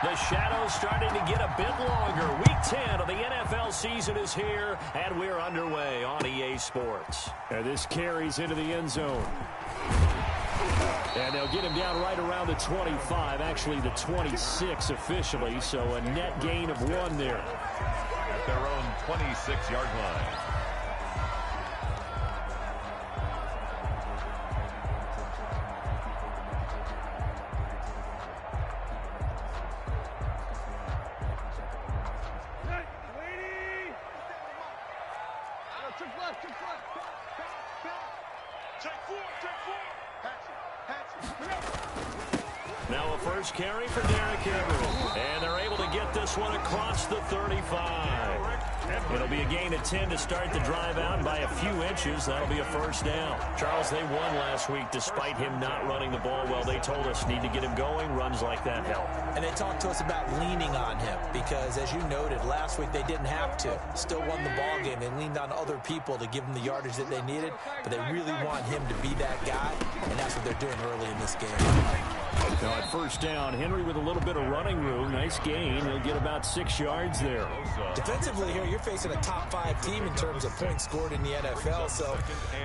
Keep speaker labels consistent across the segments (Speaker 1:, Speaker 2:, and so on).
Speaker 1: The shadow's starting to get a bit longer. Week 10 of the NFL season is here, and we're underway on EA Sports.
Speaker 2: And this carries into the end zone. And they'll get him down right around the 25, actually the 26 officially, so a net gain of 1 there.
Speaker 3: At their own 26-yard line.
Speaker 1: Now a first carry for Derrick Henry. And they're able to get this one across the 35. It'll be a gain of 10 to start the drive out, and by a few inches, that'll be a first down. Charles, they won last week despite him not running the ball well. They told us need to get him going. Runs like that help.
Speaker 4: And they talked to us about leaning on him because, as you noted, last week they didn't have to. Still won the ball game. They leaned on other people to give them the yardage that they needed, but they really want him to be that guy, and that's what they're doing early in this game.
Speaker 2: Now at first down, Henry with a little bit of running room. Nice gain. He'll get about 6 yards there.
Speaker 4: Defensively here, you're facing a top-5 team in terms of points scored in the NFL. So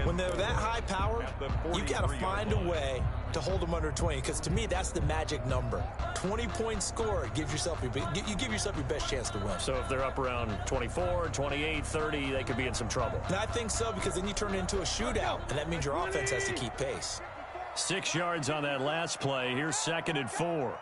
Speaker 4: when they're that high power, you got to find a way to hold them under 20. Because to me, that's the magic number. 20 points scored gives yourself you give yourself your best chance to win.
Speaker 2: So if they're up around 24, 28, 30, they could be in some trouble.
Speaker 4: And I think so, because then you turn it into a shootout, and that means your offense has to keep pace.
Speaker 2: 6 yards on that last play. Here's 2nd and 4.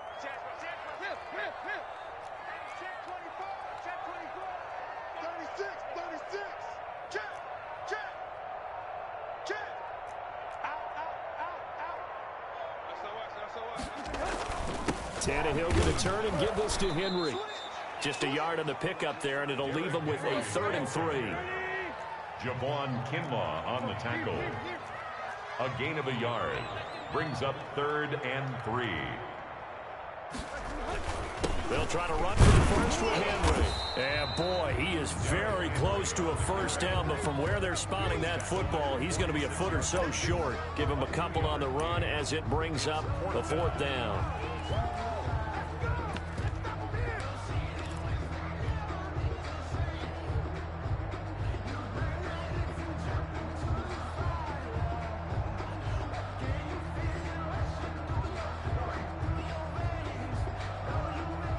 Speaker 2: Tannehill going to turn and give this to Henry. Just a yard on the pickup there, and it'll leave him with a 3rd and 3.
Speaker 3: Javon Kinlaw on the tackle. A gain of a yard. Brings up 3rd and 3.
Speaker 2: They'll try to run for the first with Henry. And boy, he is very close to a first down, but from where they're spotting that football, he's going to be a foot or so short. Give him a couple on the run as it brings up the 4th down.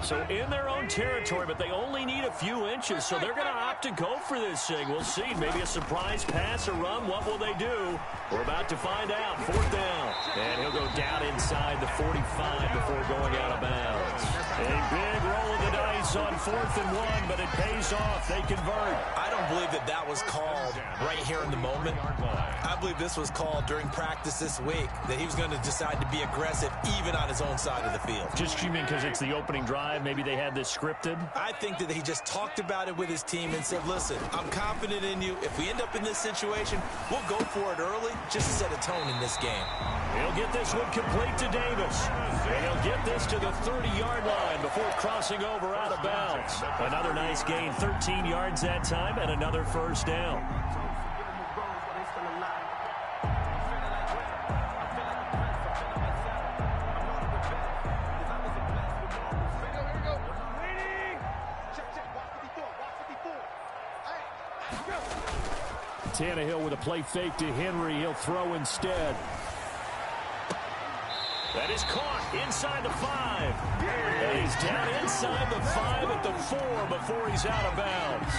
Speaker 2: So in their own territory, but they only need a few inches, so they're going to opt to go for this thing. We'll see. Maybe a surprise pass or run. What will they do? We're about to find out. 4th down. And he'll go down inside the 45 before going out of bounds. A big roll of the dice on 4th and 1, but it pays off. They convert.
Speaker 4: I don't believe that was called right here in the moment. I believe this was called during practice this week, that he was going to decide to be aggressive even on his own side of the field.
Speaker 2: Just you mean because it's the opening drive? Maybe they had this scripted?
Speaker 4: I think that he just talked about it with his team and said, listen, I'm confident in you. If we end up in this situation, we'll go for it early just to set a tone in this game.
Speaker 2: He'll get this one complete to Davis. And he'll get this to the 30-yard line before crossing over out of bounds. Another nice gain, 13 yards that time, and another first down. Tannehill with a play fake to Henry. He'll throw instead. That is caught inside the 5. And he's down inside the 5 at the 4 before he's out of bounds.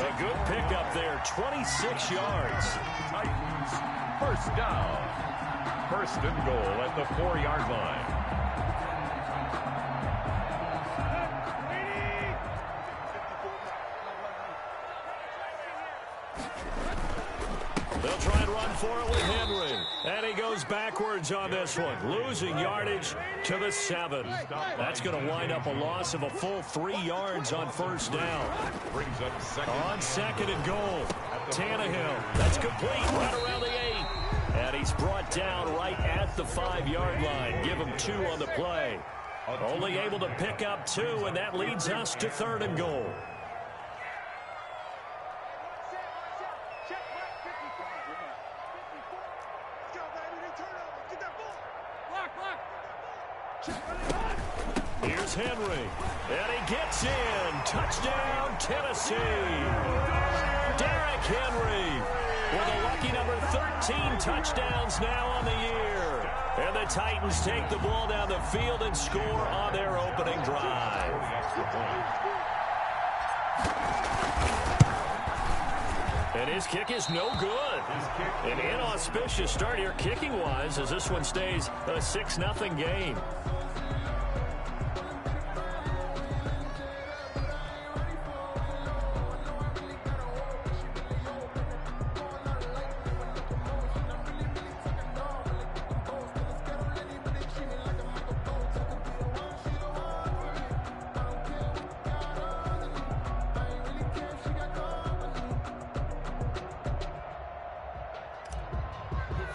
Speaker 2: A good pickup there, 26 yards.
Speaker 3: Titans, first down. 1st and goal at the 4-yard line.
Speaker 2: They'll try and run for it with Henry. And he goes backwards on this one, losing yardage to the 7. That's going to wind up a loss of a full 3 yards on 1st down.
Speaker 3: Brings up 2nd.
Speaker 2: On 2nd and goal, Tannehill. That's complete, right around the 8. And he's brought down right at the 5-yard line. Give him 2 on the play. Only able to pick up 2, and that leads us to 3rd and goal. Here's Henry. And he gets in. Touchdown, Tennessee. Derrick Henry with a lucky number 13 touchdowns now on the year. And the Titans take the ball down the field and score on their opening drive. And his kick is no good. An inauspicious start here kicking-wise as this one stays a 6-0 game.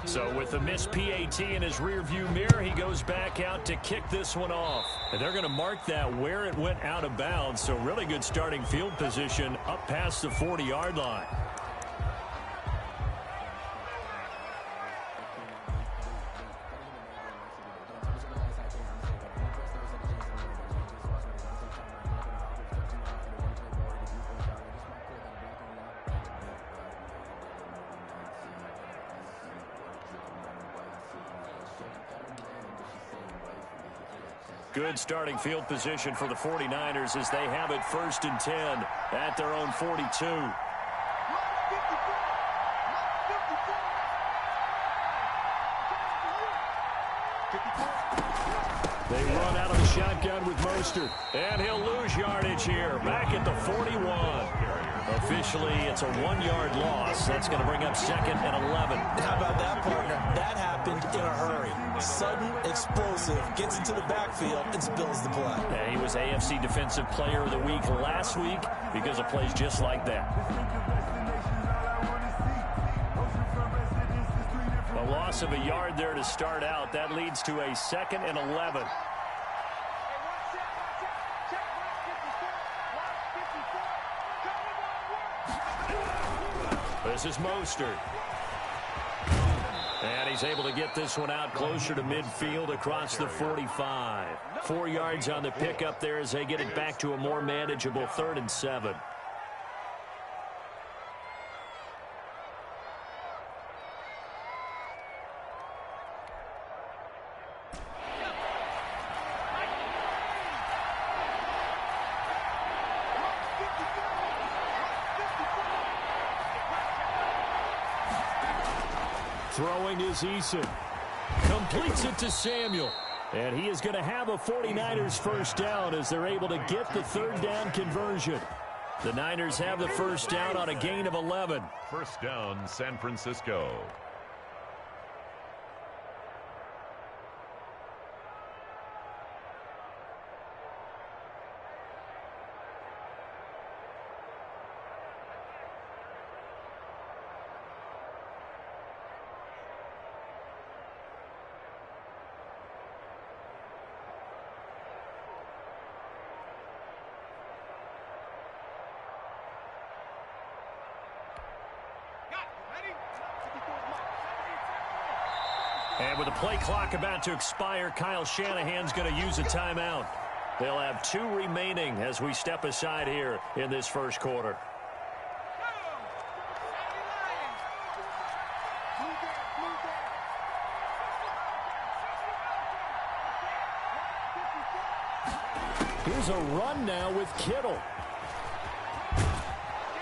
Speaker 2: So with the missed PAT in his rearview mirror, he goes back out to kick this one off. And they're going to mark that where it went out of bounds. So really good starting field position up past the 40-yard line. Good starting field position for the 49ers as they have it 1st and 10 at their own 42. They run out of the shotgun with Mostert, and he'll lose yardage here back at the 41. Officially, it's a 1-yard loss. That's going to bring up 2nd and 11.
Speaker 4: How about that, partner? That happened in a hurry. Sudden, explosive, gets into the backfield and spills the play.
Speaker 2: Yeah, he was AFC Defensive Player of the Week last week because of plays just like that. A loss of a yard there to start out. That leads to a 2nd and 11. This is Mostert. And he's able to get this one out closer to midfield across the 45. 4 yards on the pickup there as they get it back to a more manageable 3rd and 7. Throwing is Eason. Completes it to Samuel. And he is going to have a 49ers first down as they're able to get the 3rd down conversion. The Niners have the first down on a gain of 11.
Speaker 3: First down, San Francisco.
Speaker 2: And with the play clock about to expire, Kyle Shanahan's going to use a timeout. They'll have 2 remaining as we step aside here in this first quarter. Here's a run now with Kittle.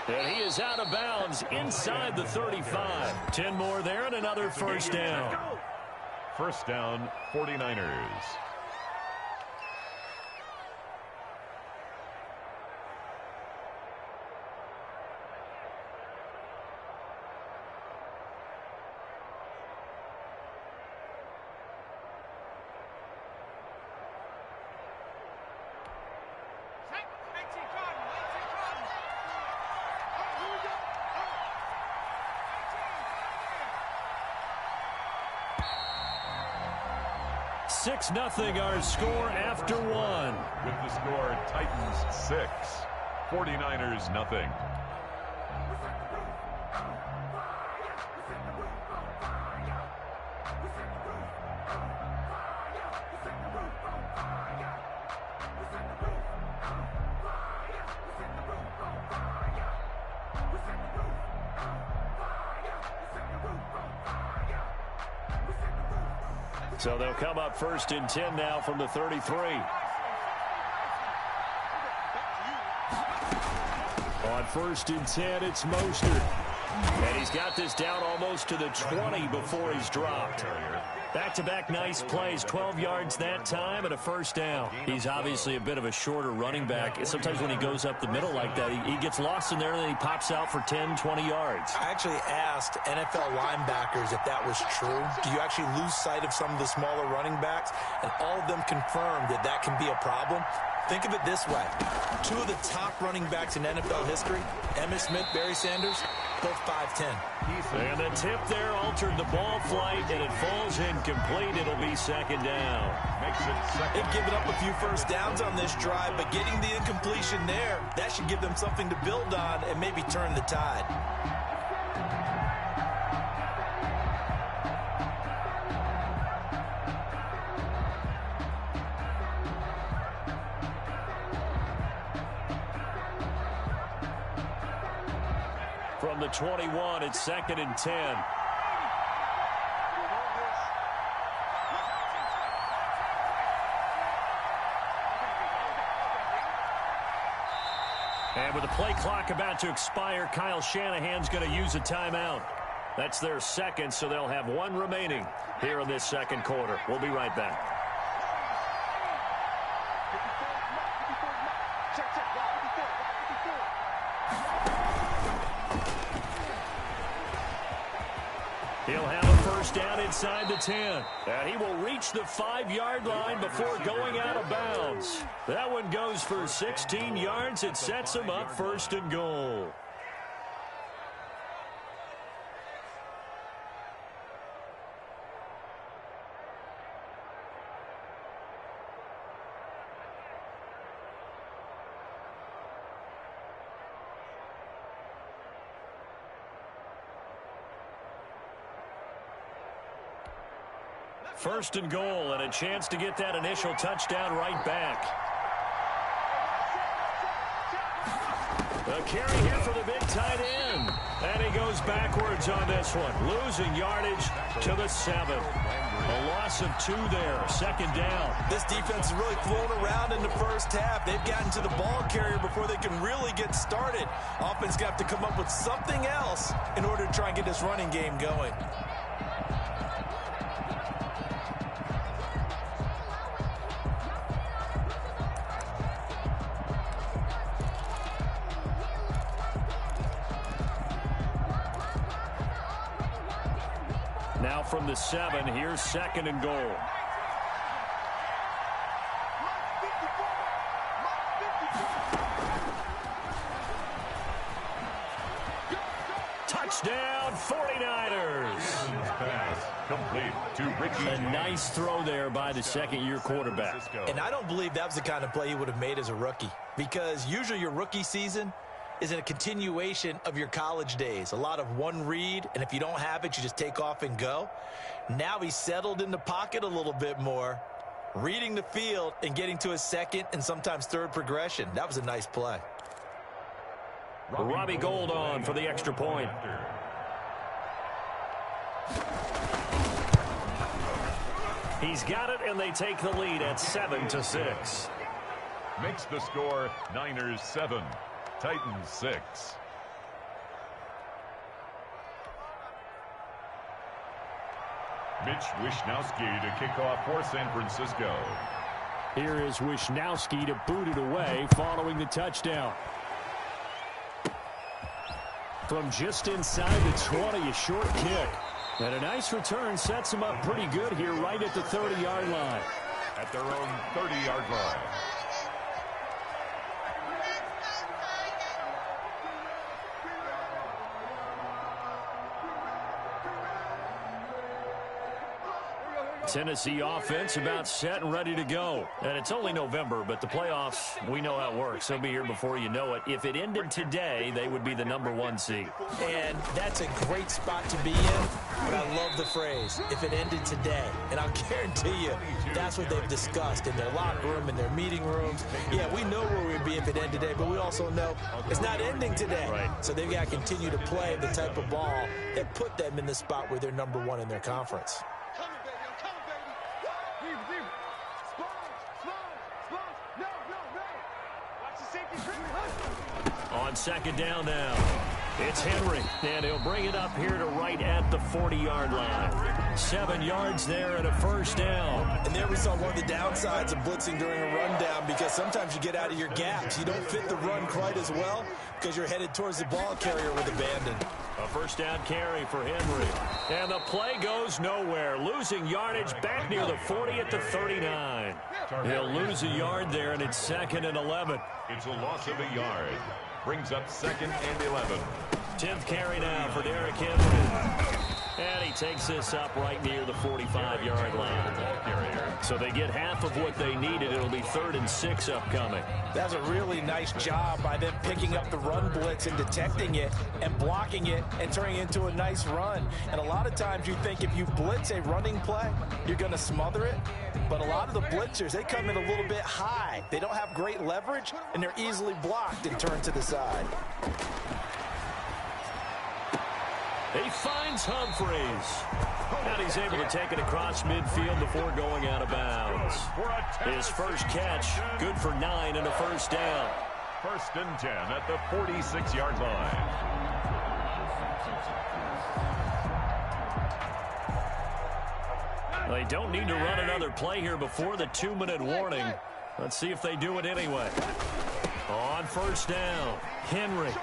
Speaker 2: And he is out of bounds inside the 35. 10 more there and another first down.
Speaker 3: First down, 49ers.
Speaker 2: Six 0 our score after 1.
Speaker 3: With the score, Titans 6, 49ers nothing.
Speaker 2: So they'll come up 1st and 10 now from the 33. On 1st and 10, it's Mostert. And he's got this down almost to the 20 before he's dropped. Back-to-back nice plays, 12 yards that time and a 1st down. He's obviously a bit of a shorter running back. Sometimes when he goes up the middle like that, he gets lost in there and then he pops out for 10, 20 yards.
Speaker 4: I actually asked NFL linebackers if that was true. Do you actually lose sight of some of the smaller running backs? And all of them confirmed that that can be a problem. Think of it this way. 2 of the top running backs in NFL history, Emmitt Smith, Barry Sanders, both 5'10".
Speaker 2: And the tip there altered the ball flight, and it falls incomplete. It'll be 2nd down.
Speaker 4: They've given up a few 1st downs on this drive, but getting the incompletion there, that should give them something to build on and maybe turn the tide.
Speaker 2: From the 21, it's 2nd and 10. And with the play clock about to expire, Kyle Shanahan's going to use a timeout. That's their 2nd, so they'll have 1 remaining here in this 2nd quarter. We'll be right back. He'll have a 1st down inside the 10. And he will reach the 5-yard line before going out of bounds. That one goes for 16 yards. It sets him up 1st and goal. First and goal, and a chance to get that initial touchdown right back. The carry here for the big tight end. And he goes backwards on this one. Losing yardage to the 7. A loss of 2 there. 2nd down.
Speaker 4: This defense is really flown around in the 1st half. They've gotten to the ball carrier before they can really get started. Offense got to come up with something else in order to try and get this running game going.
Speaker 2: Now from the 7, here's 2nd and goal. Touchdown, 49ers.
Speaker 3: Pass complete to Richie.
Speaker 2: A nice throw there by the 2nd-year quarterback.
Speaker 4: And I don't believe that was the kind of play he would have made as a rookie, because usually your rookie season is in a continuation of your college days. A lot of one read, and if you don't have it, you just take off and go. Now he's settled in the pocket a little bit more, reading the field and getting to his 2nd and sometimes 3rd progression. That was a nice play.
Speaker 2: Robbie Gould on for the extra point. He's got it, and they take the lead at 7-6.
Speaker 3: Makes the score Niners 7. Titans 6. Mitch Wishnowsky to kick off for San Francisco.
Speaker 2: Here is Wishnowsky to boot it away following the touchdown. From just inside the 20, a short kick. And a nice return sets him up pretty good here right at the 30-yard line.
Speaker 3: At their own 30-yard line.
Speaker 2: Tennessee offense about set and ready to go. And it's only November, but the playoffs, we know how it works. They'll be here before you know it. If it ended today, they would be the #1 seed.
Speaker 4: And that's a great spot to be in, but I love the phrase, if it ended today. And I'll guarantee you, that's what they've discussed in their locker room, in their meeting rooms. Yeah, we know where we'd be if it ended today, but we also know it's not ending today.
Speaker 2: Right.
Speaker 4: So they've got to continue to play the type of ball that put them in the spot where they're #1 in their conference.
Speaker 2: On second down now, it's Henry, and he'll bring it up here to right at the 40-yard line. 7 yards there and a first down.
Speaker 4: And there we saw one of the downsides of blitzing during a rundown, because sometimes you get out of your gaps. You don't fit the run quite as well because you're headed towards the ball carrier with abandon.
Speaker 2: A first down carry for Henry. And the play goes nowhere. Losing yardage back near the 40 at the 39. He'll lose a yard there, and it's 2nd and 11.
Speaker 3: It's a loss of a yard. Brings up 2nd and 11.
Speaker 2: 10th carry now for Derrick Henry. And he takes this up right near the 45-yard line. So they get half of what they needed. It'll be 3rd and 6 upcoming.
Speaker 4: That's a really nice job by them picking up the run blitz and detecting it and blocking it and turning it into a nice run. And a lot of times you think if you blitz a running play, you're going to smother it. But a lot of the blitzers, they come in a little bit high. They don't have great leverage, and they're easily blocked and turned to the side.
Speaker 2: He finds Humphreys. And he's able to take it across midfield before going out of bounds. His first catch, good for 9 and a first down.
Speaker 3: 1st and 10 at the 46-yard line.
Speaker 2: They don't need to run another play here before the 2-minute warning. Let's see if they do it anyway. On first down, Henry.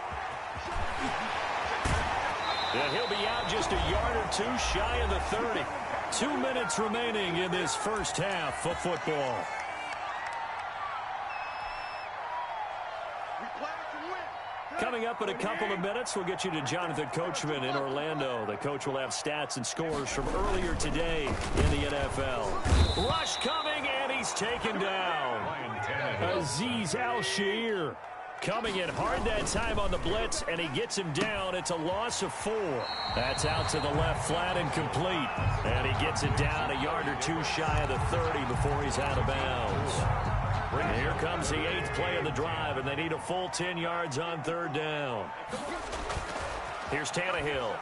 Speaker 2: And he'll be out just a yard or two shy of the 30. 2 minutes remaining in this first half of football. Coming up in a couple of minutes, we'll get you to Jonathan Coachman in Orlando. The coach will have stats and scores from earlier today in the NFL. Rush coming, and he's taken down. Azeez Al-Shaair coming in hard that time on the blitz, and he gets him down. It's a loss of 4. That's out to the left, flat and complete. And he gets it down a yard or two shy of the 30 before he's out of bounds. Here comes the 8th play of the drive, and they need a full 10 yards on 3rd down. Here's Tannehill.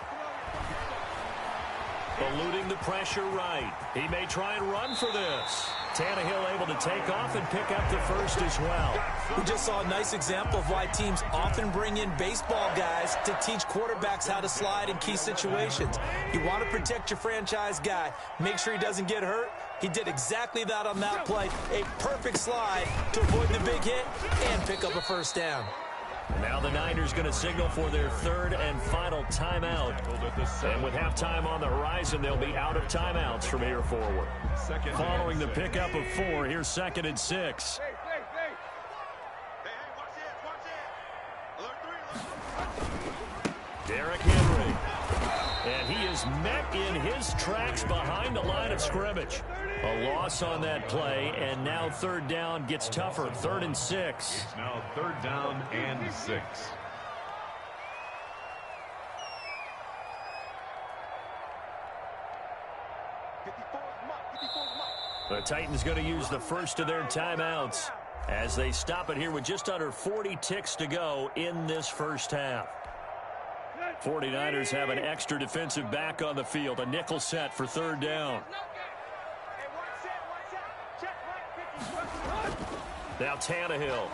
Speaker 2: Eluding the pressure right. He may try and run for this. Tannehill able to take off and pick up the first as well.
Speaker 4: We just saw a nice example of why teams often bring in baseball guys to teach quarterbacks how to slide in key situations. You want to protect your franchise guy. Make sure he doesn't get hurt. He did exactly that on that play. A perfect slide to avoid the big hit and pick up a first down.
Speaker 2: Now the Niners going to signal for their 3rd and final timeout. And with halftime on the horizon, they'll be out of timeouts from here forward. Following the pickup of 4, here's 2nd and 6. Derrick Henry. And he is met in his tracks behind the line of scrimmage. A loss on that play, and now 3rd down gets tougher. 3rd and 6.
Speaker 3: It's now 3rd down and 6.
Speaker 2: The Titans going to use the first of their timeouts as they stop it here with just under 40 ticks to go in this first half. 49ers have an extra defensive back on the field, a nickel set for 3rd down. Now Tannehill.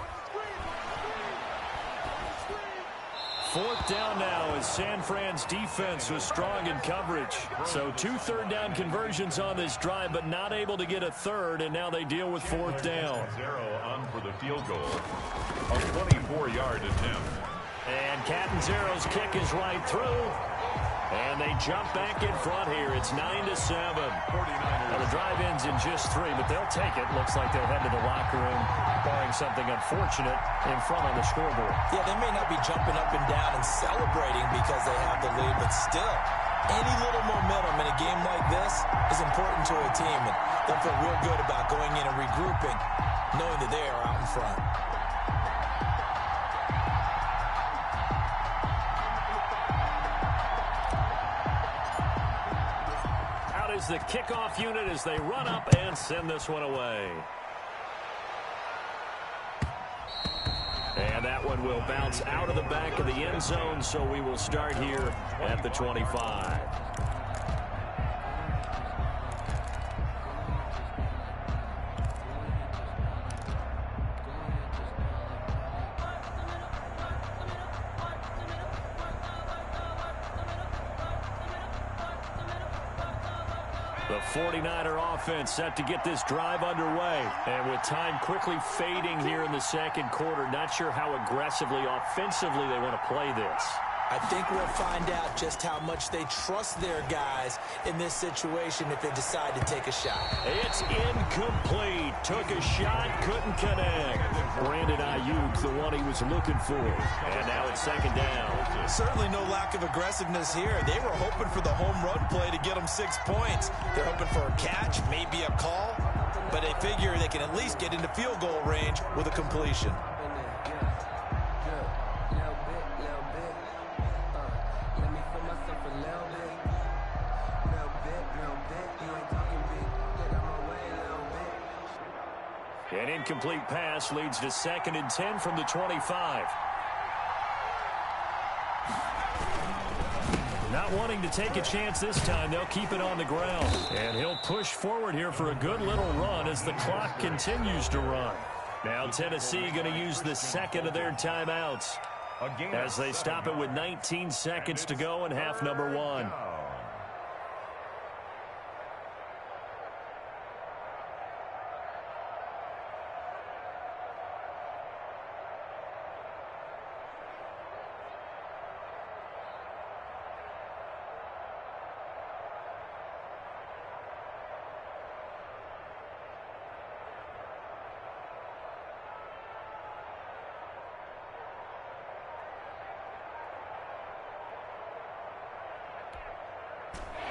Speaker 2: 4th down now as San Fran's defense was strong in coverage. So 2 3rd down conversions on this drive, but not able to get a 3rd, and now they deal with 4th down.
Speaker 3: 0 on for the field goal. A 24-yard attempt.
Speaker 2: And Catanzaro's kick is right through. And they jump back in front here. It's 9-7. Now the drive ends in just 3, but they'll take it. Looks like they'll head to the locker room, barring something unfortunate in front on the scoreboard.
Speaker 4: Yeah, they may not be jumping up and down and celebrating because they have the lead, but still, any little momentum in a game like this is important to a team, and they'll feel real good about going in and regrouping, knowing that they are out in front.
Speaker 2: Is the kickoff unit as they run up and send this one away. And that one will bounce out of the back of the end zone, so we will start here at the 25. The 49er offense set to get this drive underway. And with time quickly fading here in the second quarter, not sure how aggressively, offensively they want to play this.
Speaker 4: I think we'll find out just how much they trust their guys in this situation if they decide to take a shot.
Speaker 2: It's incomplete. Took a shot, couldn't connect. Brandon Ayuk, the one he was looking for. And now it's second down.
Speaker 4: Certainly no lack of aggressiveness here. They were hoping for the home run play to get them 6 points. They're hoping for a catch, maybe a call, but they figure they can at least get into field goal range with a completion.
Speaker 2: An incomplete pass leads to 2nd and 10 from the 25. Not wanting to take a chance this time, they'll keep it on the ground. And he'll push forward here for a good little run as the clock continues to run. Now Tennessee going to use the second of their timeouts as they stop it with 19 seconds to go in half number 1.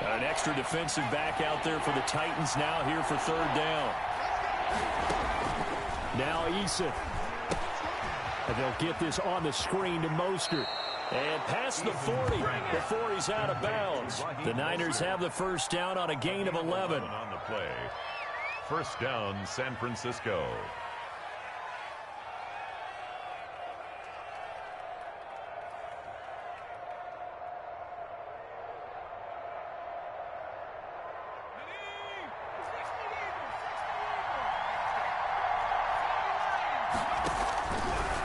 Speaker 2: An extra defensive back out there for the Titans now here for 3rd down. Now Eason. And they'll get this on the screen to Mostert. And past the 40 before he's out of bounds. The Niners have the first down on a gain of 11.
Speaker 3: On the play. First down, San Francisco.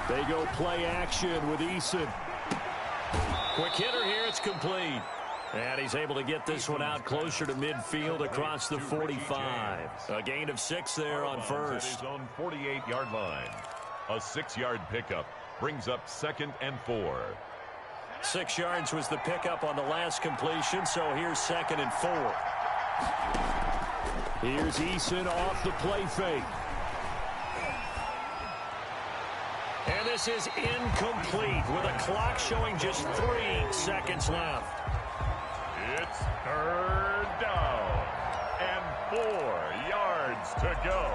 Speaker 2: They go play action with Eason. Quick hitter here, it's complete. And he's able to get this one out closer to midfield across the 45. A gain of 6 there on first.
Speaker 3: His own 48-yard line. A 6-yard pickup brings up 2nd and 4.
Speaker 2: 6 yards was the pickup on the last completion, so here's 2nd and 4. Here's Eason off the play fake. And this is incomplete with a clock showing just 3 seconds left.
Speaker 3: It's 3rd down and 4 yards to go.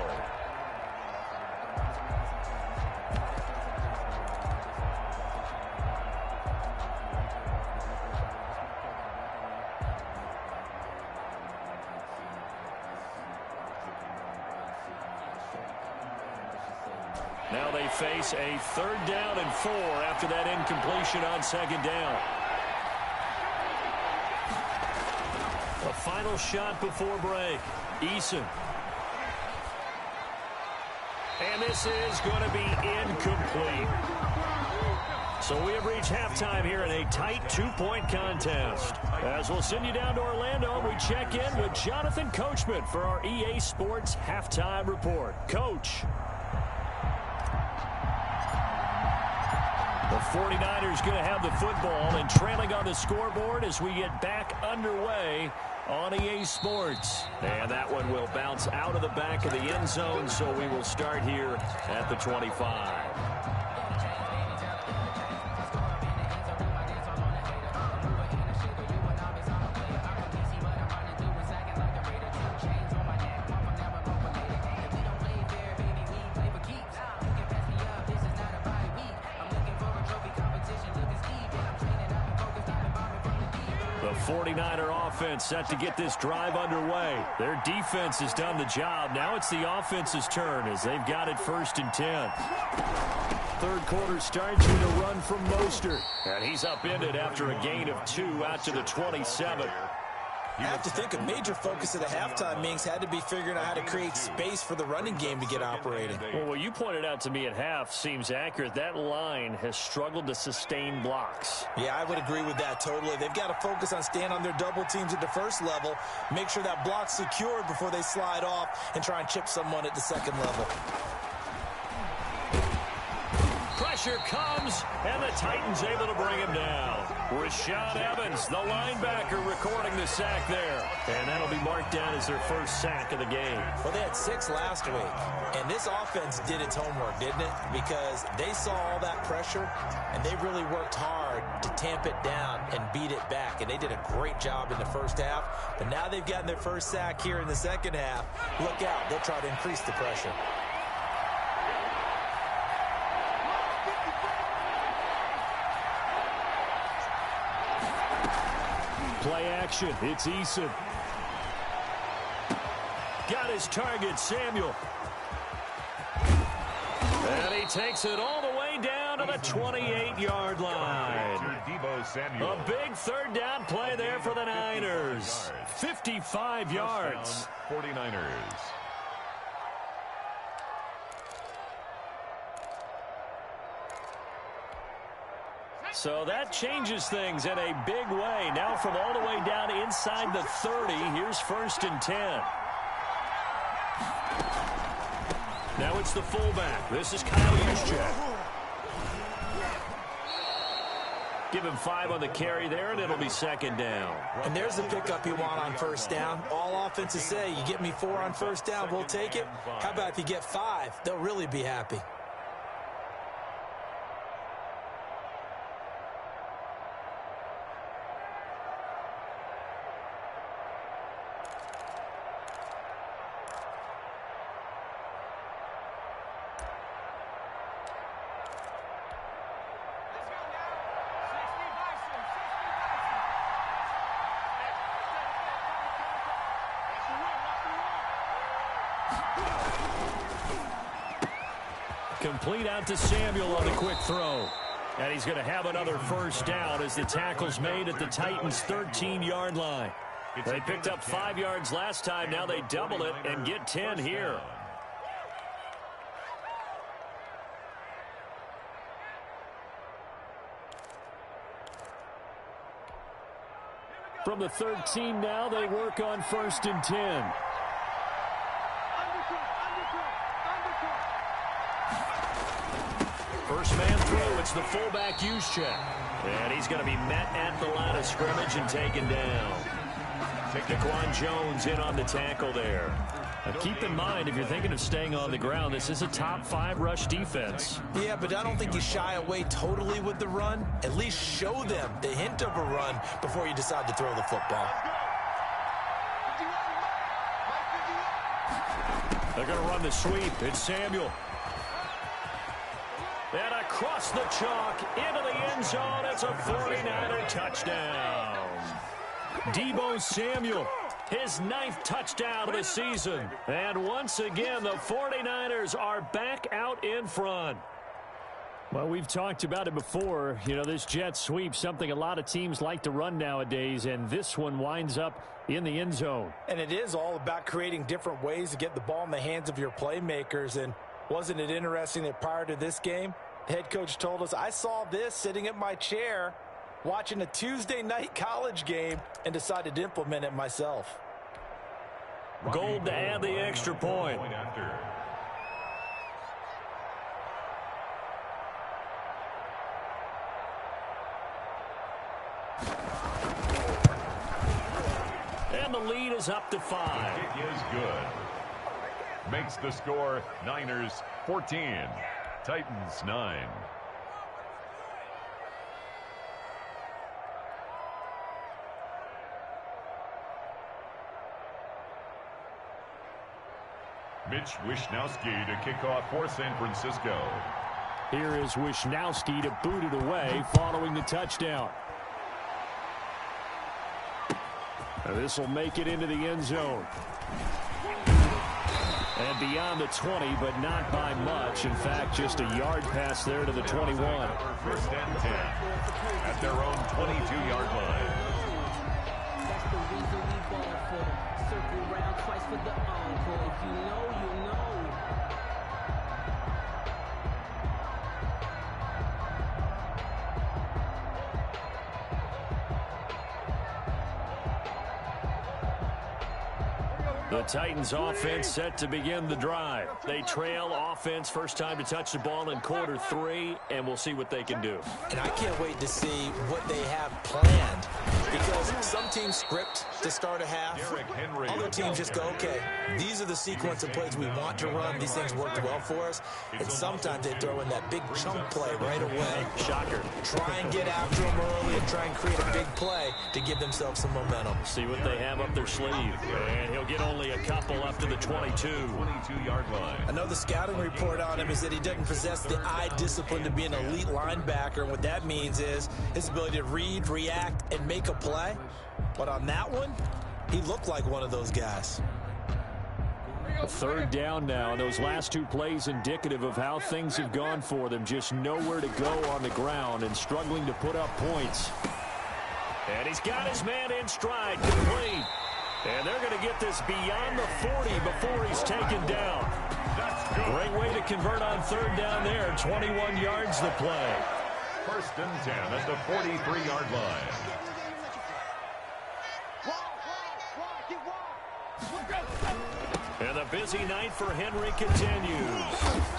Speaker 2: Now they face a 3rd down and 4 after that incompletion on 2nd down. A final shot before break. Eason. And this is going to be incomplete. So we have reached halftime here in a tight 2-point contest. As we'll send you down to Orlando, we check in with Jonathan Coachman for our EA Sports Halftime Report. Coach. The 49ers going to have the football and trailing on the scoreboard as we get back underway on EA Sports. And that one will bounce out of the back of the end zone, so we will start here at the 25. The 49er offense set to get this drive underway. Their defense has done the job. Now it's the offense's turn as they've got it 1st and 10. Third quarter starts with a run from Mostert. And he's upended after a gain of 2 out to the 27.
Speaker 4: I have to think a major focus of the halftime meetings had to be figuring out how to create space for the running game to get operating.
Speaker 2: Well, what you pointed out to me at half seems accurate. That line has struggled to sustain blocks.
Speaker 4: Yeah, I would agree with that totally. They've got to focus on staying on their double teams at the first level, make sure that block's secured before they slide off and try and chip someone at the second level.
Speaker 2: Pressure comes, and the Titans able to bring him down. Rashad Evans, the linebacker, recording the sack there. And that'll be marked down as their first sack of the game.
Speaker 4: Well, they had 6 last week, and this offense did its homework, didn't it? Because they saw all that pressure, and they really worked hard to tamp it down and beat it back. And they did a great job in the first half. But now they've gotten their first sack here in the second half. Look out. They'll try to increase the pressure.
Speaker 2: Play action. It's Eason. Got his target, Samuel. And he takes it all the way down to the 28-yard line. A big third down play there for the Niners. 55 yards.
Speaker 3: 49ers.
Speaker 2: So that changes things in a big way. Now from all the way down inside the 30, here's 1st and 10. Now it's the fullback. This is Kyle Juszczyk. Give him 5 on the carry there, and it'll be 2nd down.
Speaker 4: And there's the pickup you want on 1st down. All offenses say, you get me 4 on 1st down, we'll take it. How about if you get 5? They'll really be happy.
Speaker 2: Complete out to Samuel on the quick throw. And he's going to have another 1st down as the tackle's made at the Titans' 13-yard line. They picked up 5 yards last time. Now they double it and get 10 here. From the 13 now, they work on 1st and 10. First man through, it's the fullback Juszczyk. And he's going to be met at the line of scrimmage and taken down. Daquan Jones in on the tackle there. Now keep in mind, if you're thinking of staying on the ground, this is a top 5 rush defense.
Speaker 4: Yeah, but I don't think you shy away totally with the run. At least show them the hint of a run before you decide to throw the football.
Speaker 2: They're going to run the sweep. It's Samuel. And across the chalk into the end zone. It's a 49er touchdown. Deebo Samuel, his 9th touchdown of the season. And once again, the 49ers are back out in front. Well, we've talked about it before. You know, this jet sweep, something a lot of teams like to run nowadays, and this one winds up in the end zone.
Speaker 4: And it is all about creating different ways to get the ball in the hands of your playmakers. And wasn't it interesting that prior to this game, the head coach told us, I saw this sitting at my chair watching a Tuesday night college game and decided to implement it myself.
Speaker 2: Gold to add the extra point. And the lead is up to 5.
Speaker 3: It is good. Makes the score Niners 14, Titans 9. Mitch Wishnowsky to kick off for San Francisco.
Speaker 2: Here is Wishnowsky to boot it away following the touchdown. This will make it into the end zone. And beyond the 20, but not by much. In fact, just a yard pass there to the 21.
Speaker 3: 1st and 10 at their own 22-yard line.
Speaker 5: for the circle round twice for the encore. If you know, you know.
Speaker 2: The Titans offense set to begin the drive. They trail offense first time to touch the ball in quarter 3, and we'll see what they can do.
Speaker 4: And I can't wait to see what they have planned, because some teams script to start a half. Other teams just go, okay, these are the sequence of plays we want to run. These things worked well for us. And sometimes they throw in that big chunk play right away.
Speaker 2: Shocker.
Speaker 4: Try and get after them early and try and create a big play to give themselves some momentum.
Speaker 2: See what they have up their sleeve. And he'll get only a couple up to the 22-yard line.
Speaker 4: Another scouting report on him is that he doesn't possess the eye discipline to be an elite linebacker. And what that means is his ability to read, react, and make a play. But on that one, he looked like one of those guys.
Speaker 2: A third down now, and those last 2 plays indicative of how things have gone for them. Just nowhere to go on the ground and struggling to put up points. And he's got his man in stride, complete. And they're going to get this beyond the 40 before he's taken down. Great way to convert on third down there. 21 yards the play.
Speaker 3: First and 10 at the 43-yard line.
Speaker 2: And the busy night for Henry continues.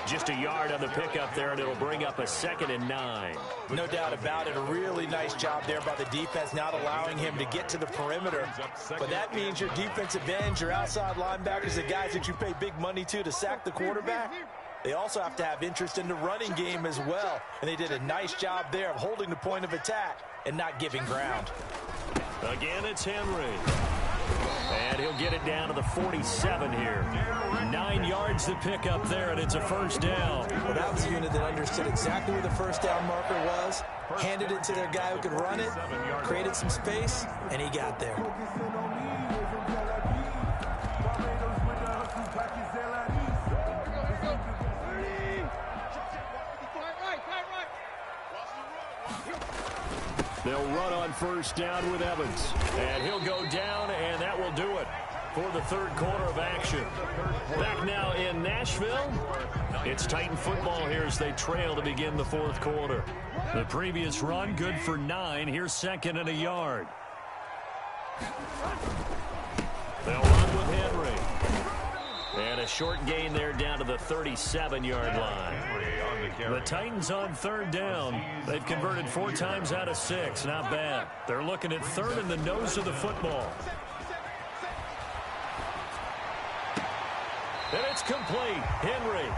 Speaker 2: Just a yard on the pickup there, and it'll bring up a 2nd and 9.
Speaker 4: No doubt about it. A really nice job there by the defense, not allowing him to get to the perimeter. But that means your defensive ends, your outside linebackers, the guys that you pay big money to sack the quarterback, they also have to have interest in the running game as well. And they did a nice job there of holding the point of attack and not giving ground.
Speaker 2: Again, it's Henry. And he'll get it down to the 47 here. 9 yards to pick up there, and it's a first down.
Speaker 4: Well, that was a unit that understood exactly where the first down marker was, handed it to their guy who could run it, created some space, and he got there.
Speaker 2: They'll run on first down with Evans. And he'll go down, and that will do it for the third quarter of action. Back now in Nashville, it's Titan football here as they trail to begin the fourth quarter. The previous run, good for 9. Here's 2nd and a yard. They'll run with Henry. And a short gain there down to the 37-yard line. The Titans on third down. They've converted 4 times out of 6. Not bad. They're looking at third in the nose of the football. And it's complete. Henry.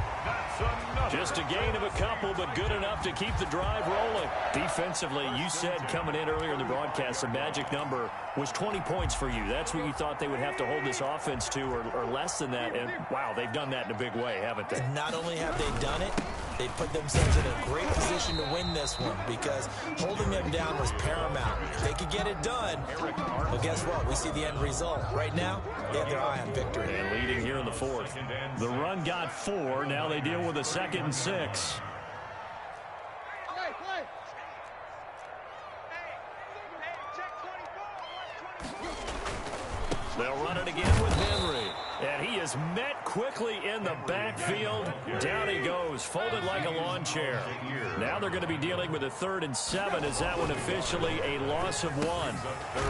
Speaker 2: Just a gain of a couple, but good enough to keep the drive rolling. Defensively, you said coming in earlier in the broadcast, the magic number was 20 points for you. That's what you thought they would have to hold this offense to, or less than that. And, wow, they've done that in a big way, haven't they?
Speaker 4: And not only have they done it, they put themselves in a great position to win this one, because holding them down was paramount. If they could get it done, well, guess what? We see the end result. Right now, they have their eye on victory.
Speaker 2: And leading here in the fourth. The run got 4. Now they deal with a 2nd and 6. They'll run it again with Henry. And he is met quickly in the backfield. Down he goes, folded like a lawn chair. Now they're going to be dealing with a 3rd and 7. Is that one officially a loss of 1?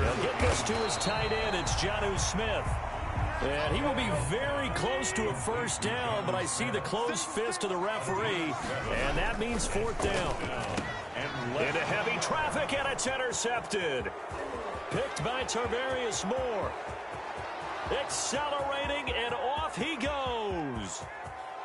Speaker 2: They'll get this to his tight end. It's Jonnu Smith. And he will be very close to a first down, but I see the closed fist of the referee, and that means 4th down. Into heavy traffic, and it's intercepted. Picked by Tarvarius Moore. Accelerating, and off he goes.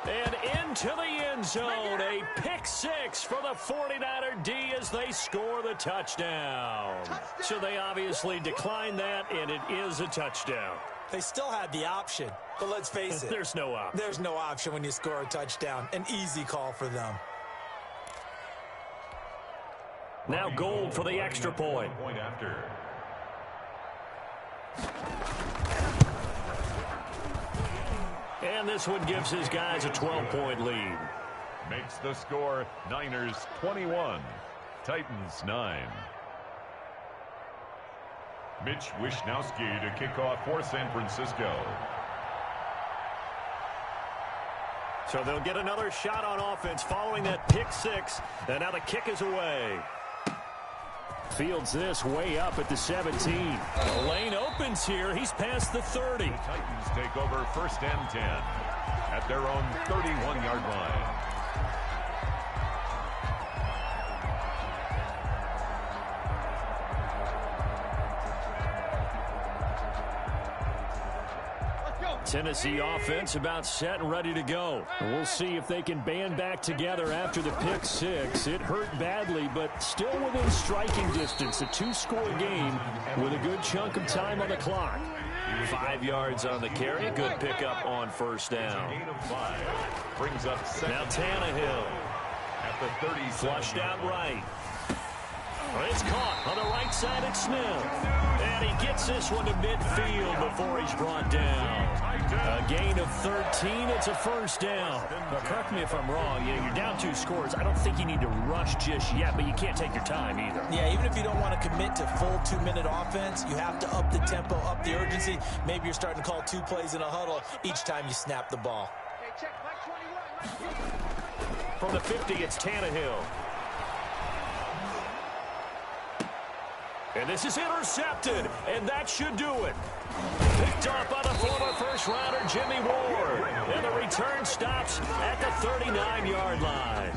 Speaker 2: And into the end zone, a pick 6 for the 49er D as they score the touchdown. So they obviously declined that, and it is a touchdown.
Speaker 4: They still had the option, but let's face it.
Speaker 2: There's no option.
Speaker 4: There's no option when you score a touchdown. An easy call for them.
Speaker 2: Now Gold for the extra point. And this one gives his guys a 12-point lead.
Speaker 3: Makes the score Niners 21, Titans 9. Mitch Wishnowski to kick off for San Francisco.
Speaker 2: So they'll get another shot on offense following that pick six. And now the kick is away. Fields this way up at the 17. The lane opens here. He's past the 30.
Speaker 3: The Titans take over 1st and 10 at their own 31-yard line.
Speaker 2: Tennessee offense about set and ready to go. And we'll see if they can band back together after the pick six. It hurt badly, but still within striking distance. A two-score game with a good chunk of time on the clock. 5 yards on the carry. Good pickup on first down.
Speaker 3: Gain of 5 brings up
Speaker 2: now Tannehill.
Speaker 3: At the 30.
Speaker 2: Flushed out right. It's caught on the right side at Smith. And he gets this one to midfield before he's brought down. A gain of 13. It's a first down. Now, correct me if I'm wrong. You're down 2 scores. I don't think you need to rush just yet, but you can't take your time either.
Speaker 4: Yeah, even if you don't want to commit to full 2-minute offense, you have to up the tempo, up the urgency. Maybe you're starting to call 2 plays in a huddle each time you snap the ball.
Speaker 2: From the 50, it's Tannehill. And this is intercepted, and that should do it. Picked off by the former first-rounder Jimmy Ward. And the return stops at the 39-yard line.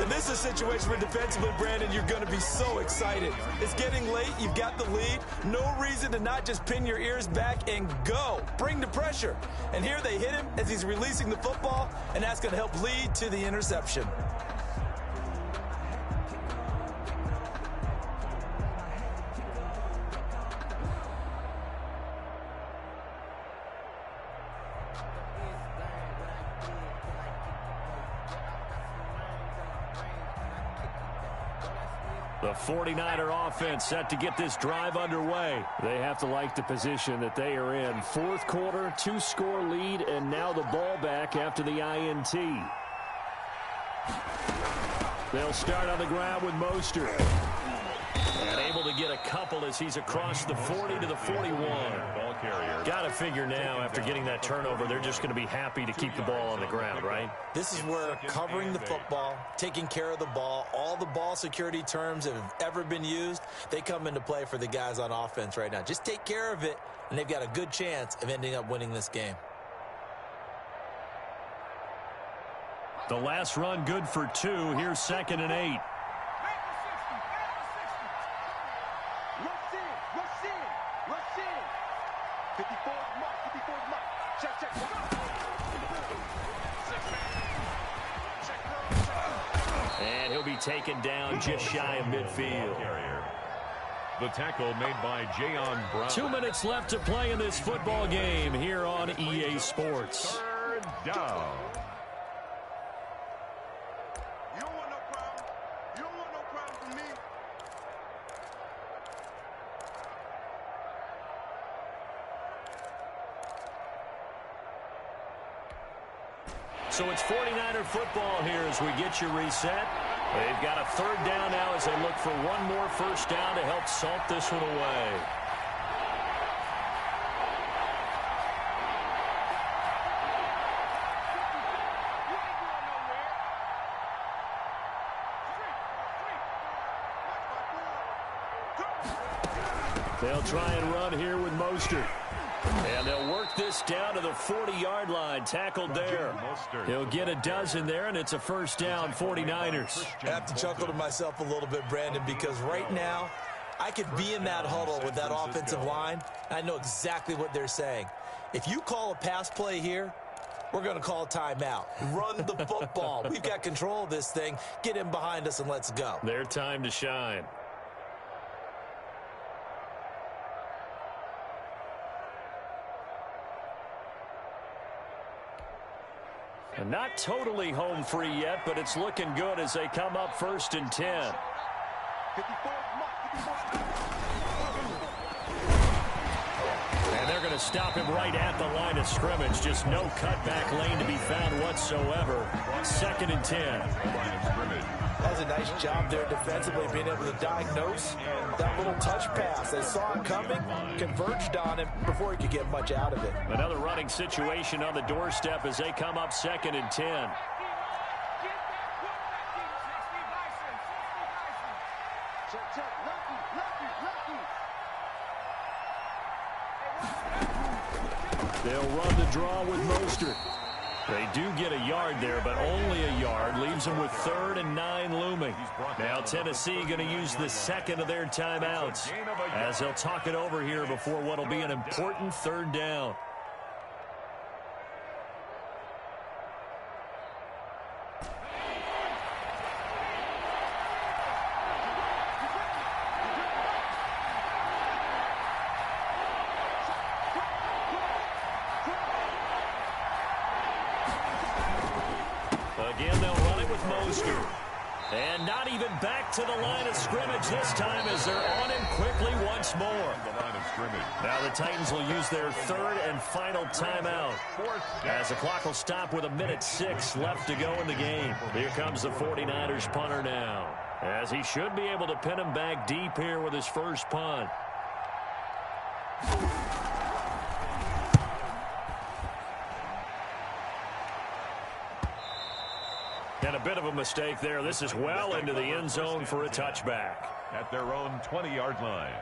Speaker 4: And this is a situation where defensively, Brandon, you're going to be so excited. It's getting late. You've got the lead. No reason to not just pin your ears back and go. Bring the pressure. And here they hit him as he's releasing the football, and that's going to help lead to the interception.
Speaker 2: The 49er offense set to get this drive underway. They have to like the position that they are in. 4th quarter, 2-score lead, and now the ball back after the INT. They'll start on the ground with Mostert. And able to get a couple as he's across the 40 to the 41.
Speaker 3: Ball carrier.
Speaker 2: Got to figure now, after getting that turnover, they're just going to be happy to keep the ball on the ground, right?
Speaker 4: This is where covering the football, taking care of the ball, all the ball security terms that have ever been used, they come into play for the guys on offense right now. Just take care of it, and they've got a good chance of ending up winning this game.
Speaker 2: The last run good for 2. Here's 2nd and 8. And he'll be taken down just shy of midfield.
Speaker 3: The tackle made by Jayon Brown.
Speaker 2: 2 minutes left to play in this football game here on EA Sports.
Speaker 3: 3rd down.
Speaker 6: You don't want no problem. You don't want no problem from me.
Speaker 2: So it's 49er football here as we get you reset. They've got a 3rd down now as they look for one more first down to help salt this one away. They'll try and run here with Mostert. And they'll work this down to the 40-yard line. Tackled there. He'll get a dozen there, and it's a first down, 49ers.
Speaker 4: I have to chuckle to myself a little bit, Brandon, because right now I could be in that huddle with that offensive line. I know exactly what they're saying. If you call a pass play here, we're going to call timeout. Run the football. We've got control of this thing. Get in behind us and let's go.
Speaker 2: Their time to shine. And not totally home free yet, but it's looking good as they come up 1st and 10.
Speaker 1: And they're going to stop him right at the line of scrimmage. Just no cutback lane to be found whatsoever. 2nd and 10.
Speaker 3: Line of scrimmage.
Speaker 4: That was a nice job there defensively, being able to diagnose that little touch pass. They saw it coming, converged on him before he could get much out of it.
Speaker 1: Another running situation on the doorstep as they come up 2nd and 10. They'll run the draw with Mostert. They do get a yard there, but only a yard. Leaves them with 3rd and 9 looming. Now Tennessee going to use the 2nd of their timeouts as they'll talk it over here before what will be an important 3rd down. Again, they'll run it with Mostert. And not even back to the line of scrimmage this time as they're on him quickly once more.
Speaker 3: The line of scrimmage.
Speaker 1: Now the Titans will use their 3rd and final timeout as the clock will stop with 1:06 left to go in the game. Here comes the 49ers punter now, as he should be able to pin him back deep here with his first punt. And a bit of a mistake there. This is well into the end zone for a touchback.
Speaker 3: At their own 20-yard line.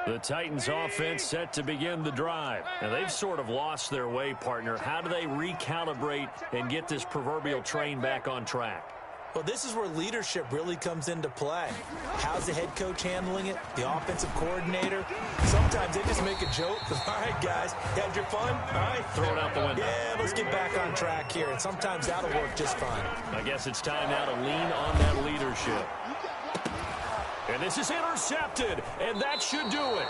Speaker 1: The Titans offense set to begin the drive. And they've sort of lost their way, partner. How do they recalibrate and get this proverbial train back on track?
Speaker 4: Well, this is where leadership really comes into play. How's the head coach handling it? The offensive coordinator? Sometimes they just make a joke. All right, guys, you had your fun? All right.
Speaker 1: Throw it out the window.
Speaker 4: Yeah, let's get back on track here. And sometimes that'll work just fine.
Speaker 1: I guess it's time now to lean on that leadership. And this is intercepted, and that should do it.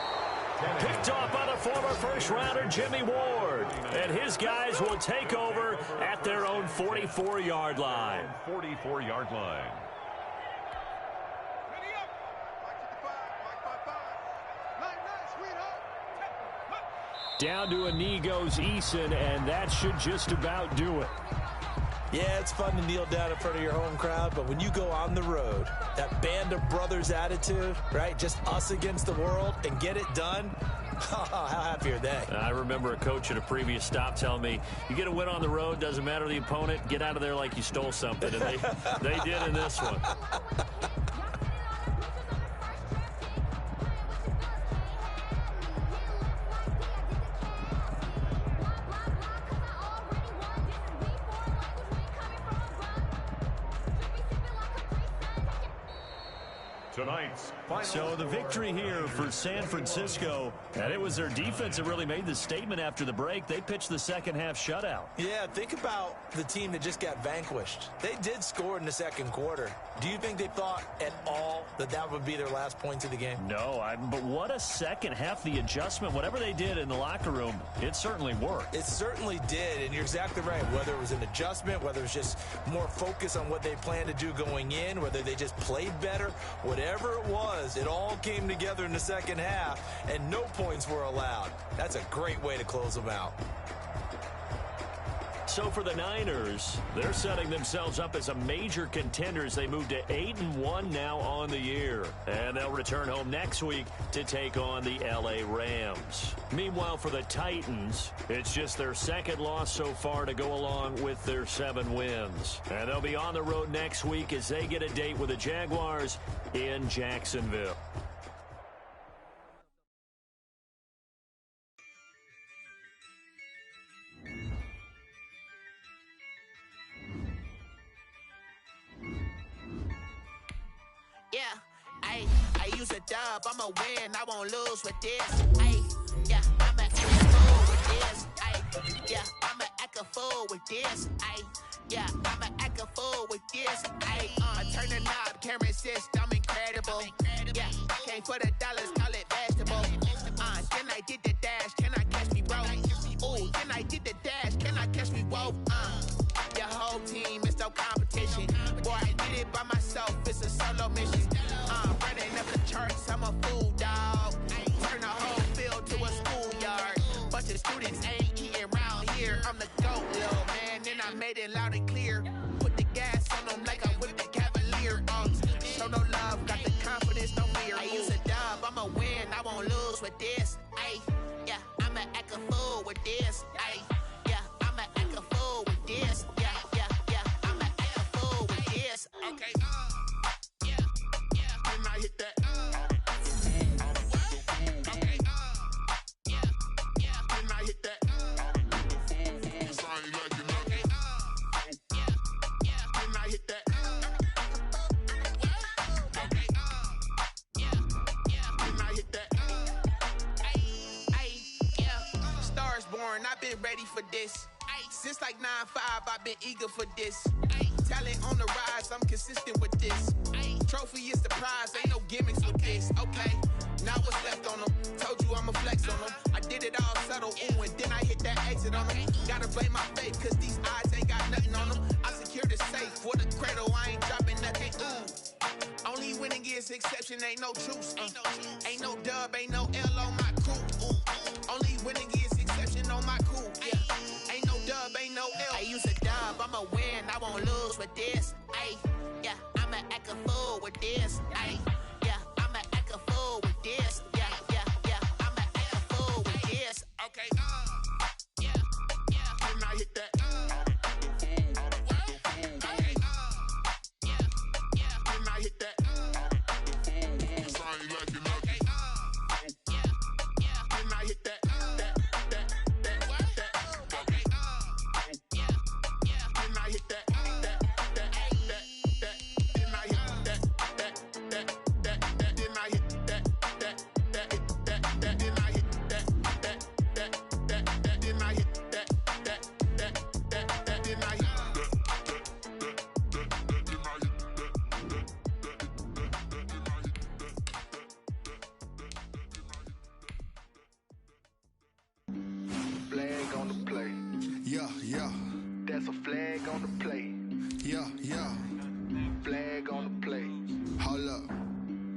Speaker 1: Picked off by the former first-rounder Jimmy Ward. And his guys will take over at their own 44-yard line.
Speaker 3: 44-yard line.
Speaker 1: Down to a knee goes Eason, and that should just about do it.
Speaker 4: Yeah, it's fun to kneel down in front of your home crowd, but when you go on the road, that band of brothers attitude, right, just us against the world, and get it done, how happy are they?
Speaker 1: I remember a coach at a previous stop telling me, you get a win on the road, doesn't matter the opponent, get out of there like you stole something, and they did in this one. So the victory here for San Francisco, and it was their defense that really made the statement after the break. They pitched the second half shutout.
Speaker 4: Yeah, think about the team that just got vanquished. They did score in the second quarter. Do you think they thought at all that that would be their last points of the game?
Speaker 1: No, but what a second half. The adjustment, whatever they did in the locker room, it certainly worked.
Speaker 4: It certainly did, and you're exactly right. Whether it was an adjustment, whether it was just more focus on what they planned to do going in, whether they just played better, whatever it was, it all came together in the second half, and no points were allowed. That's a great way to close them out.
Speaker 1: So for the Niners, they're setting themselves up as a major contender as they move to 8-1 now on the year. And they'll return home next week to take on the LA Rams. Meanwhile, for the Titans, it's just their second loss so far to go along with their 7 wins. And they'll be on the road next week as they get a date with the Jaguars in Jacksonville.
Speaker 7: Dub, I'ma win, I won't lose with this. Yeah, I'ma act a fool with this. Yeah, I'ma act a fool with this. Yeah, I'ma act a fool with this. I turn the knob, camera assist, I'm incredible. Yeah, came for the dollars, call it vegetable. Then I did the dash, can I catch me, bro? Ooh, then I did the dash, can I catch me, whoa? Your whole team is no competition. Boy, I did it by myself, it's a solo mission. been ready for this. Since like 9-5, I've been eager for this. Talent on the rise, I'm consistent with this. Trophy is the prize, ain't no gimmicks with this. Okay, now what's left on them? Told you I'ma flex on them. I did it all subtle, ooh, and then I hit that exit on them. Gotta blame my faith, cause these odds ain't got nothing on them. I secured the safe for the cradle, I ain't dropping nothing, ooh. Only winning is exception, ain't no truce. Ain't no dub, ain't no L on my crew, ooh. Only winning is exception on my crew, yeah. Ain't no dub, ain't no L. I use a dub, I'ma win, I won't lose with this. Ay, yeah, I'ma act a fool with this. Ay, yeah, I'ma act a fool with this. Yeah, yeah, yeah, I'ma act a fool with this. Okay, yeah, yeah. Then I hit that.
Speaker 8: That's a flag on the play. Yeah, yeah. Flag on the play. Hold up.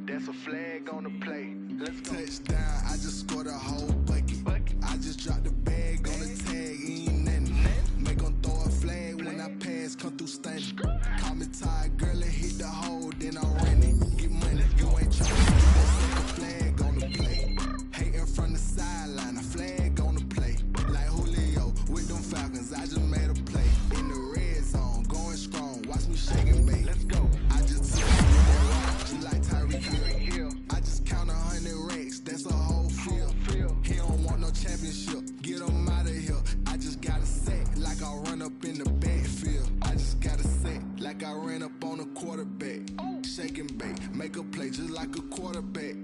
Speaker 8: That's a flag on the play. Let's go. Touchdown, I just scored a whole bucket. I just dropped the bag on the tag, ain't nothing. Make them throw a flag when I pass, come through stunning. Call me tired, girl, and hit the hole, then I run it. Get money, you ain't trying to get that flag on the play. Hating from the sideline, a flag on the play. Like Julio with them Falcons, I just made a play. In the red zone, going strong, watch me shake and bake. Let's go. I just took that rock, just like Tyreek Hill. I just count 100 racks, that's a whole field. He don't want no championship, get him out of here. I just got a set, like I run up in the backfield. I just got a set, like I ran up on a quarterback. Shake and bake, make a play just like a quarterback.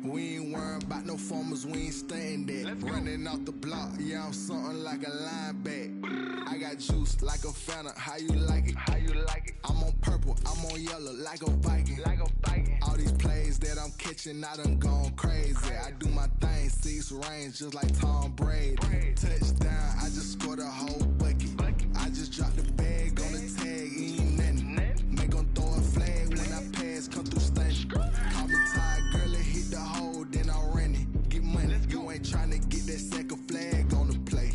Speaker 8: We ain't worrying about no formers, we ain't staying there. Running off the block, yeah, I'm something like a linebacker. I got juice like a Fanta, how you like it? How you like it? I'm on purple, I'm on yellow, like a Viking. Like a Viking. All these plays that I'm catching, I done gone crazy. I do my thing, 6 range, just like Tom Brady. Touchdown, I just scored a whole bucket. I just dropped the bag on the tag, ain't nothing. Make them throw a flag when I pass, come through stunning. Call me tired, girl, and hit the hole, then I run it. Get money, you ain't tryna get that second flag on the play.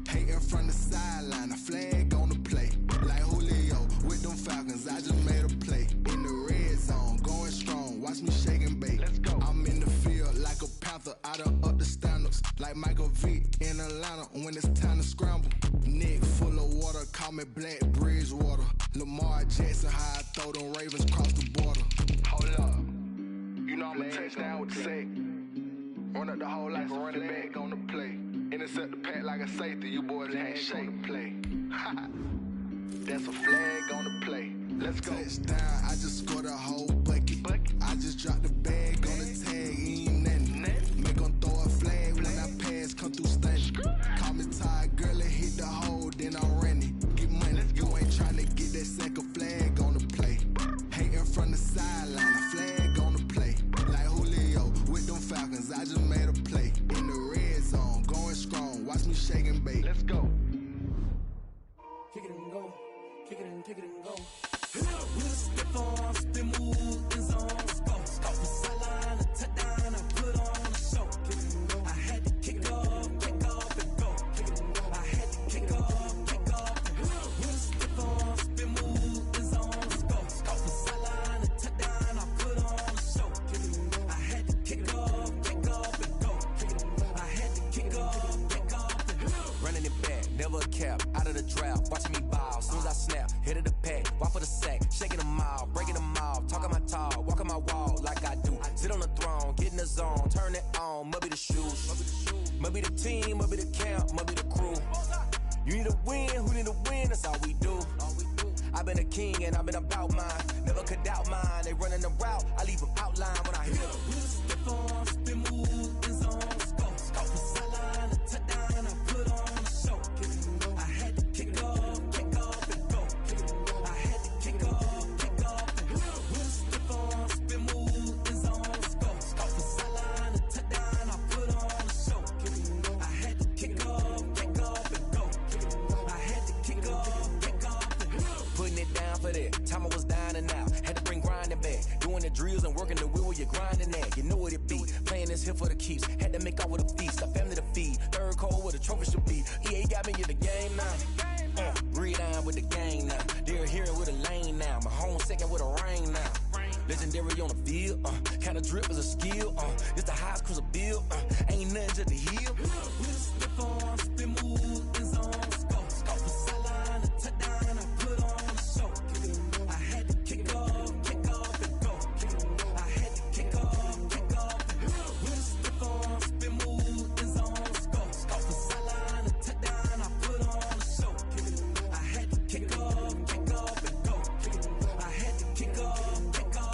Speaker 8: Hating from the sideline, a flag on the play. Like Julio with them Falcons, I just made a play. In the red zone, going strong, watch me shake and bake. Let's go. I'm in the field like a Panther, I done up the standards. Like Michael Vick in Atlanta when it's time to scramble. Neck full of water, call me Black Bridgewater. Lamar Jackson, how I throw them Ravens cross the border. Hold up. You know I'm a touchdown with the sack. Run up the whole like a running back on the play. Intercept the pack like a safety, you boys ain't shake the play. That's a flag on the play. Let's go. Touchdown, I just scored a whole bucket. I just dropped the bag on the tag, ain't nothing. Make them throw a flag when I pass, come through stunning. Call me tired, girl, and hit the hole, then I run it. Get money, you ain't tryna get that second flag on the play. Hating from the sideline, a flag on the play. Like Julio with them Falcons, I just made a play. In the red zone, going strong, watch me shake and bake. Let's go.
Speaker 9: Kick it and go, kick it and go. With a stiff arm, spin move, in zone, go. Off the sideline, a touchdown, I put on a show. Kick it and go. I had to kick off and go. Kick it and go. I had to kick off and go. With a stiff arm, spin move, in zone, go. Off the sideline, a touchdown, I put on a show. Kick it and go. I had to kick off and go. Kick it and go. I had to kick off and go. Running it back, never a cap, out of the drought, watching me ball. Soon as I snap, hit of the pack, walk for the sack, shaking them out, breaking them off, talking my talk, walking my wall like I do. Sit on the throne, get in the zone, turn it on, must be the shoes, must be the team, must be the camp, must be the crew. You need a win, who need a win, that's all we do. I've been a king and I've been about mine, never could doubt mine. They running the route, I leave them outline when I hit them. With a stiff arm, spin move, in zone, go. Off the sideline, a touchdown, I put on a show. time I was down and out. Had to bring grinding back. Doing the drills and working the wheel where you're grinding at. You know what it be. Playing this here for the keeps. Had to make out with a feast. A family to feed. Third cold where the trophy should be. EA got me in the game now. Breathe down with the gang now. They're hearing with a lane now. My home second with a rain now. Legendary on the field. Kinda drip is a skill. It's the highest cruiser bill. Ain't nothing to the hill. With a stiff arm, spin move, in zone, scope. Scope the sideline, a touchdown, I put on a show. I had to kick off and go. I had to kick off and go. With a stiff arm, spin move, in zone, scope. Scope the sideline, a touchdown, I put on a show. I had to kick off and go. I had to kick off and go.